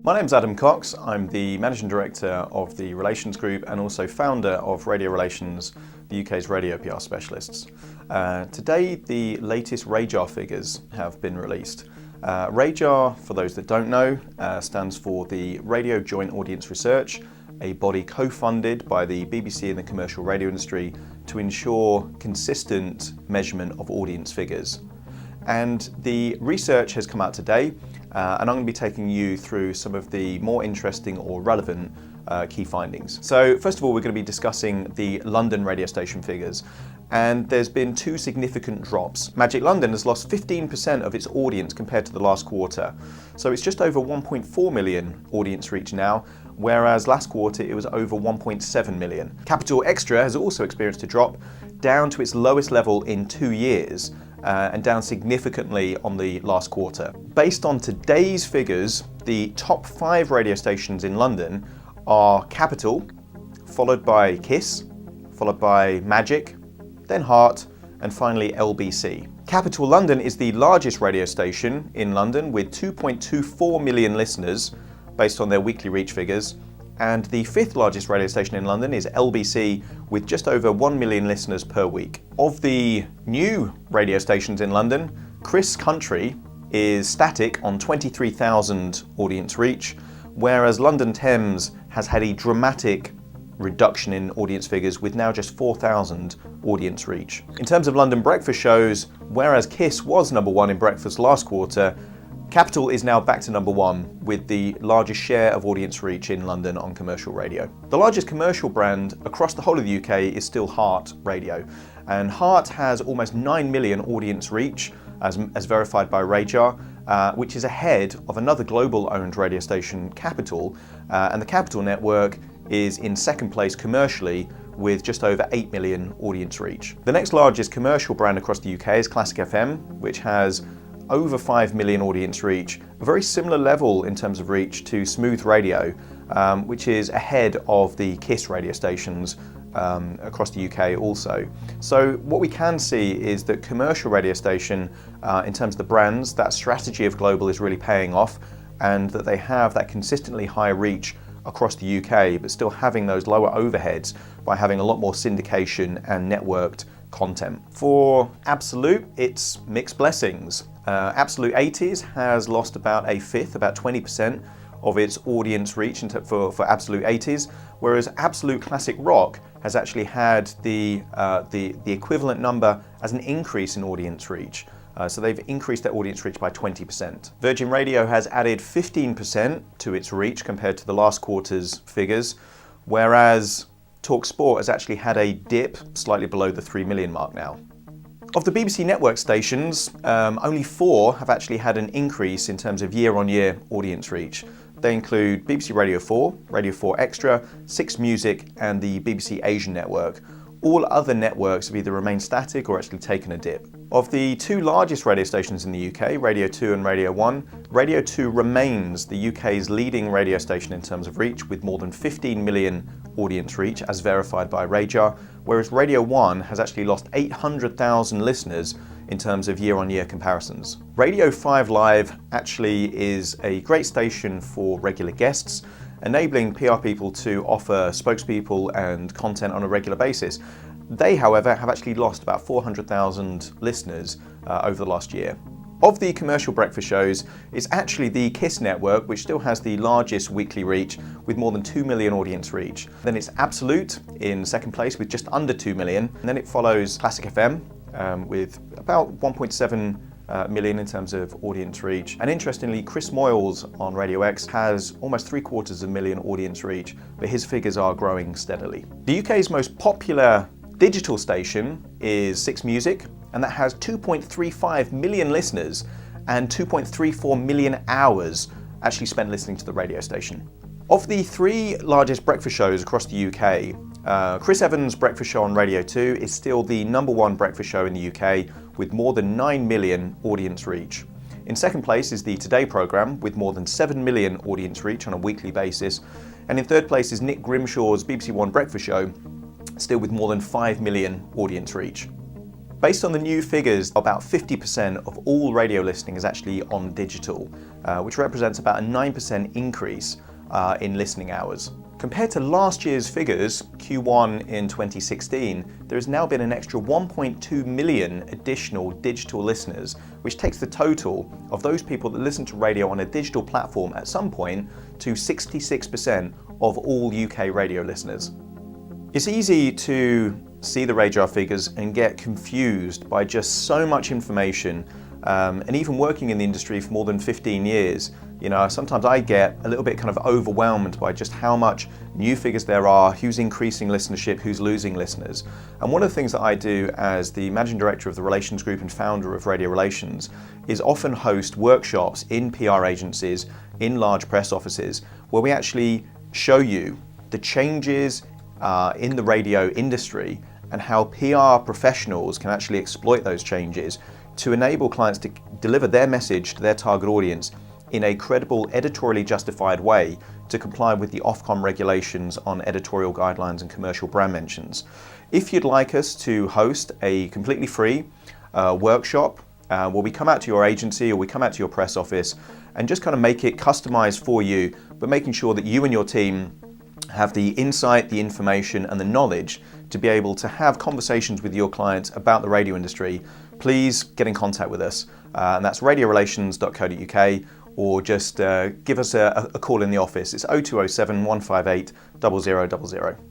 My name's Adam Cox. I'm the Managing Director of the Relations Group and also founder of Radio Relations, the UK's radio PR specialists. Today, the latest Rajar figures have been released. Rajar, for those that don't know, stands for the Radio Joint Audience Research, a body co-funded by the BBC and the commercial radio industry to ensure consistent measurement of audience figures. And the research has come out today, and I'm going to be taking you through some of the more interesting or relevant key findings. So first of all, we're going to be discussing the London radio station figures, and there's been two significant drops. Magic London has lost 15% of its audience compared to the last quarter. So it's just over 1.4 million audience reach now, whereas last quarter it was over 1.7 million. Capital Extra has also experienced a drop down to its lowest level in 2 years, and down significantly on the last quarter. Based on today's figures, the top 5 radio stations in London are Capital, followed by Kiss, followed by Magic, then Heart, and finally LBC. Capital London is the largest radio station in London with 2.24 million listeners based on their weekly reach figures, and the 5th largest radio station in London is LBC with just over 1 million listeners per week. Of the new radio stations in London, Chris Country is static on 23,000 audience reach, whereas London Thames has had a dramatic reduction in audience figures with now just 4,000 audience reach. In terms of London breakfast shows, whereas Kiss was number 1 in breakfast last quarter, Capital is now back to number 1 with the largest share of audience reach in London on commercial radio. The largest commercial brand across the whole of the UK is still Heart Radio, and Heart has almost 9 million audience reach as verified by Rajar, which is ahead of another global owned radio station, Capital, and the Capital network is in second place commercially with just over 8 million audience reach. The next largest commercial brand across the UK is Classic FM, which has over 5 million audience reach, a very similar level in terms of reach to Smooth Radio, which is ahead of the Kiss radio stations across the UK also. So what we can see is that commercial radio station, in terms of the brands, that strategy of global is really paying off, and that they have that consistently high reach across the UK, but still having those lower overheads by having a lot more syndication and networked content. For Absolute, it's mixed blessings. Absolute 80s has lost about a fifth, about 20% of its audience reach for Absolute 80s, whereas Absolute Classic Rock has actually had the equivalent number as an increase in audience reach. So they've increased their audience reach by 20%. Virgin Radio has added 15% to its reach compared to the last quarter's figures, whereas TalkSport has actually had a dip slightly below the 3 million mark now. Of the BBC network stations, only 4 have actually had an increase in terms of year-on-year audience reach. They include BBC Radio 4, Radio 4 Extra, 6 Music, and the BBC Asian network. All other networks have either remained static or actually taken a dip. Of the 2 largest radio stations in the UK, Radio 2 and Radio 1, Radio 2 remains the UK's leading radio station in terms of reach with more than 15 million audience reach as verified by Rajar, whereas Radio 1 has actually lost 800,000 listeners in terms of year-on-year comparisons. Radio 5 Live actually is a great station for regular guests, enabling PR people to offer spokespeople and content on a regular basis. They, however, have actually lost about 400,000 listeners over the last year. Of the commercial breakfast shows, it's actually the Kiss network which still has the largest weekly reach with more than 2 million audience reach. Then it's Absolute in second place with just under 2 million. And then it follows Classic FM with about 1.7 million in terms of audience reach. And interestingly, Chris Moyles on Radio X has almost 750,000 audience reach, but his figures are growing steadily. The UK's most popular digital station is 6 Music, and that has 2.35 million listeners and 2.34 million hours actually spent listening to the radio station. Of the 3 largest breakfast shows across the UK, Chris Evans' breakfast show on Radio 2 is still the number 1 breakfast show in the UK with more than 9 million audience reach. In second place is the Today programme with more than 7 million audience reach on a weekly basis. And in third place is Nick Grimshaw's BBC One breakfast show, still with more than 5 million audience reach. Based on the new figures, about 50% of all radio listening is actually on digital, which represents about a 9% increase in listening hours. Compared to last year's figures, Q1 in 2016, there has now been an extra 1.2 million additional digital listeners, which takes the total of those people that listen to radio on a digital platform at some point to 66% of all UK radio listeners. It's easy to see the Rajar figures and get confused by just so much information, and even working in the industry for more than 15 years, sometimes I get a little bit kind of overwhelmed by just how much new figures there are, who's increasing listenership, who's losing listeners. And one of the things that I do as the managing director of the Relations Group and founder of Radio Relations is often host workshops in PR agencies, in large press offices, where we actually show you the changes in the radio industry and how PR professionals can actually exploit those changes to enable clients to deliver their message to their target audience in a credible, editorially justified way to comply with the Ofcom regulations on editorial guidelines and commercial brand mentions. If you'd like us to host a completely free workshop where we come out to your agency or we come out to your press office and just kind of make it customized for you, but making sure that you and your team have the insight, the information and the knowledge to be able to have conversations with your clients about the radio industry, please get in contact with us. And that's radiorelations.co.uk, or just give us a call in the office. It's 0207 158 0000.